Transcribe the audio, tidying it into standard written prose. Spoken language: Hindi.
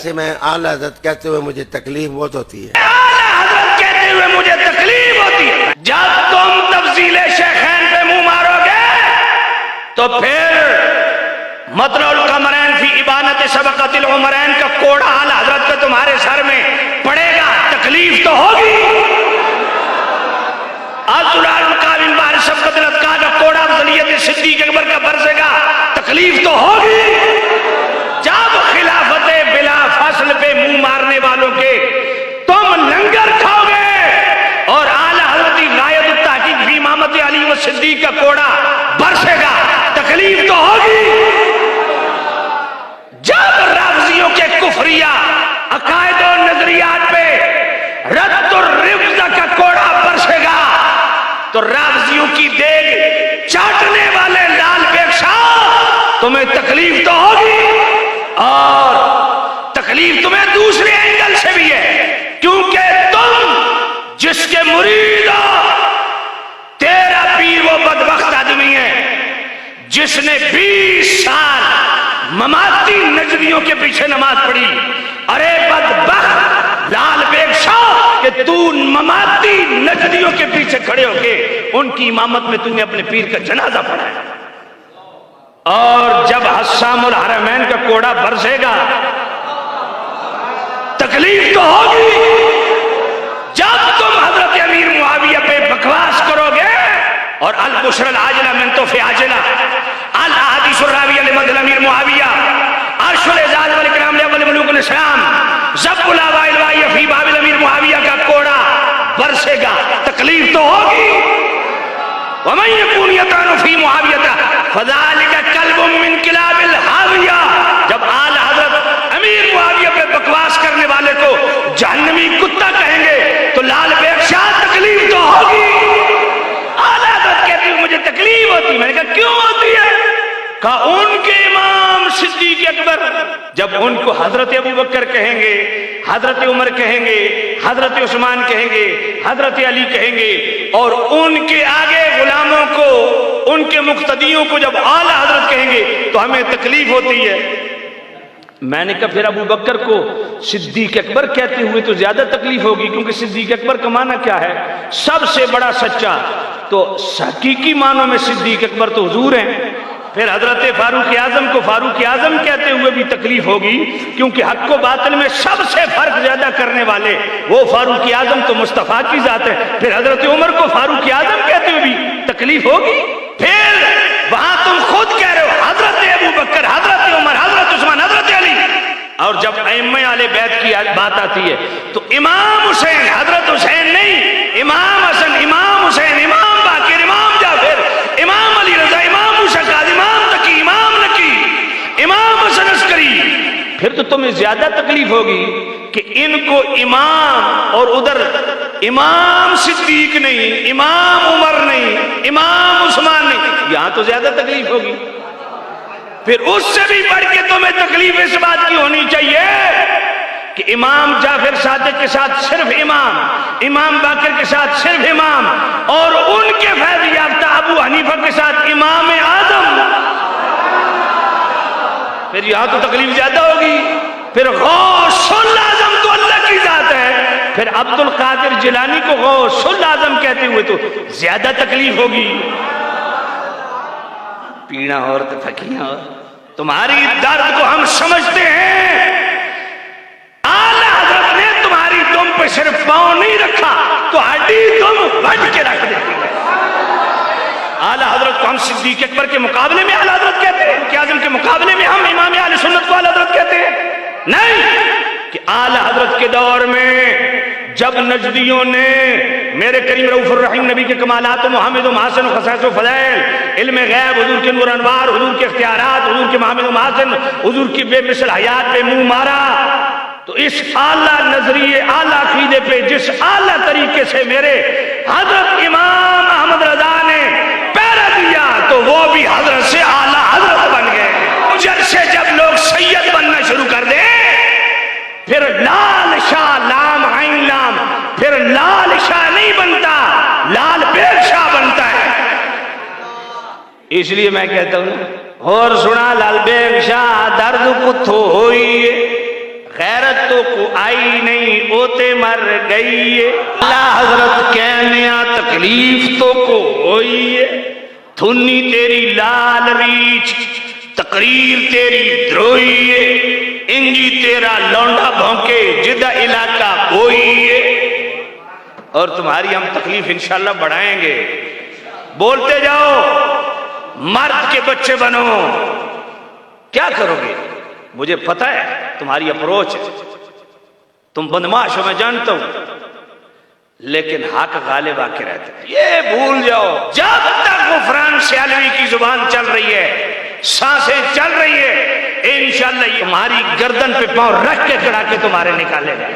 से मैं आला हज़रत कहते हुए मुझे तकलीफ बहुत होती है। आला हज़रत कहते हुए मुझे तकलीफ होती है। जब तुम तफसीले शेखैन पे मुंह मारोगे तो फिर मतलुल कमरैन फी इबानत सबक़तिल उमरैन का कोड़ा आला हज़रत पे तुम्हारे सर में पड़ेगा, तकलीफ तो होगी। का कोड़ा अफ़ज़लियत सिद्दीक़ अकबर का बरसेगा, तकलीफ तो होगी। जब खिलाफते बिला फसल पे मुंह मारने वालों के तुम लंगर खाओगे और आला हज़रत गायत तहक़ीक़ फी इमामत अली व सिद्दीक़ का कोड़ा बरसेगा, तकलीफ तो होगी। जब राफ़ज़ियों के कुफरिया अकायद और नजरियात पे रद्दुर रिफ़्ज़ का कोड़ा बरसेगा तो राफ़ज़ियों की देग चाटने वाले लाल बेग शाह तुम्हें तकलीफ तो होगी। और तकलीफ तुम्हें दूसरे एंगल से भी है, क्योंकि तुम जिसके मुरीद हो, तेरा पीर वो बदबख्त आदमी है जिसने 20 साल ममाती नजरियों के पीछे नमाज पढ़ी। अरे बदबख्त लाल बेग शाह कि तू ममाती नजरियों के पीछे खड़े होके उनकी इमामत में तूने अपने पीर का जनाजा पढ़ाया। और जब हस्सामुल हरमैन का कोड़ा बरसेगा तकलीफ तो होगी। जब तुम हजरत अमीर मुआविया पे बकवास करोगे और अल बुशरल आजिला मिन तोफे आजिला अल अहादीसुर राविया लिमदल अमीर मुआविया अर्शुल इजाज वल इकराम लिअव्वल मुलूकुल इस्लाम ज़ब्बुल अवाइल व फी बाबिल अमीर मुआविया का कोड़ा बरसेगा, तकलीफ तो होगी। वमन यकून यतानु फी मुआविया फज़ालिका कल्बुम मिन किलाबिल हाविया। जब आला हज़रत अमीर मुआविया पे बकवास करने वाले को जहन्नमी कुत्ता कहेंगे तो लाल बेग शाह तकलीफ तो होगी। आला हज़रत कहती है मुझे तकलीफ होती। मैंने कहा क्यों होती है? कहा उनके इमाम सिद्दीक़ अकबर जब उनको हजरत अबू बकर कहेंगे, हजरत उमर कहेंगे, हजरत उस्मान कहेंगे, हजरत अली कहेंगे और उनके आगे गुलामों को, उनके मुक्तदियों को जब आला हजरत कहेंगे तो हमें तकलीफ होती है। मैंने कहा फिर अबू बकर को सिद्दीक़ अकबर कहते हुए तो ज्यादा तकलीफ होगी, क्योंकि सिद्दीक़ अकबर का माना क्या है? सबसे बड़ा सच्चा। तो हकीकी मानों में सिद्दीक़ अकबर तो हुजूर हैं। फिर हजरत फारूक आजम को फारूक आजम कहते हुए भी तकलीफ होगी, क्योंकि हक को बातिल में सबसे फर्क ज्यादा करने वाले वो फारूक आजम तो मुस्तफा की जात है। फिर हजरत उमर को फारूक आजम कहते हुए भी तकलीफ होगी। फिर वहां तुम खुद कह रहे हो हजरत अबू बकर, हजरत उमर, हजरत उस्मान, हजरत अली। और जब अइम्मा आले बैत की बात आती है तो इमाम हुसैन, हजरत हुसैन नहीं, इमाम हसन, इमाम हुसैन, इमाम बाकिर, इमाम जाफिर, इमाम अली रजा, इमाम मुशक्काद, इमाम तकी, इमाम नकी, इमाम हसन अस्करी। फिर तो तुम्हें ज्यादा तकलीफ होगी कि इनको इमाम और उधर इमाम सिद्दीक नहीं, इमाम उमर नहीं, इमाम उस्मान नहीं, यहां तो ज्यादा तकलीफ होगी। फिर उससे भी बढ़ के तुम्हें तकलीफ इस बात की होनी चाहिए कि इमाम जाफर सादिक के साथ सिर्फ इमाम, इमाम बाकिर के साथ सिर्फ इमाम और उनके फैज़ याफ्ता अबू हनीफा के साथ इमाम आजम। फिर यहां तो तकलीफ ज्यादा होगी। फिर गौसुल आजम तो अल्लाह की जात है, फिर अब्दुल कादिर जिलानी को गौसुल आजम कहते हुए तो ज्यादा तकलीफ होगी। पीड़ा और तो फकियां और तुम्हारी दर्द को हम समझते हैं। आला हज़रत ने तुम्हारी दुम पे सिर्फ पांव नहीं रखा तो हड्डी तुम बढ़ के रख देती है। आला हज़रत को हम सिद्दीक़ अकबर के मुकाबले में आला हज़रत कहते हैं, कि आज़म के मुकाबले में हम इमाम अहले सुन्नत को आला हज़रत कहते हैं? नहीं, कि आला हज़रत के दौर में जब नजदियों ने मेरे करीम रऊफ़ुर रहीम नबी के कमालात मोहम्मद महसन खसाइस फ़ज़ाइल, इल्म गैब, हुजूर के नूर अनवार, हुजूर के इख्तियारात, हुजूर के मोहम्मद महसन, हुजूर की बेमिसल हयात पे मुंह मारा, तो इस आला नजरिए, आला अकीदे पे जिस आला तरीके से मेरे हजरत इमाम अहमद रजा ने पैरा दिया तो वो भी हजरत से आला हजरत बन गए। जैसे जब लोग सैयद बनना शुरू कर दे फिर लाल शाह, लाम आइन लाम, फिर लाल शाह नहीं बनता, लाल बेग शाह बनता है। इसलिए मैं कहता हूं और सुना लाल बेग शाह दर्द कुथो होई खैर आई नहीं ओते मर गई है। अल्लाह हजरत कहने तकलीफ तो को होई है, थुन्नी तेरी लाल रीछ, तकरीर तेरी द्रोही है, इंजी तेरा लौंडा भौंके जिदा इलाका कोई है। और तुम्हारी हम तकलीफ इंशाल्लाह बढ़ाएंगे। बोलते जाओ, मर्द के बच्चे बनो। क्या करोगे मुझे पता है, तुम्हारी अप्रोच है, तुम बदमाश हो मैं जानता हूं, लेकिन हक गालिब आके रहते। ये भूल जाओ, जब तक गुफरान सियालवी की जुबान चल रही है, सांसें चल रही है, इंशाल्लाह तुम्हारी गर्दन पे पांव रख के खड़ा के तुम्हारे निकालेगा।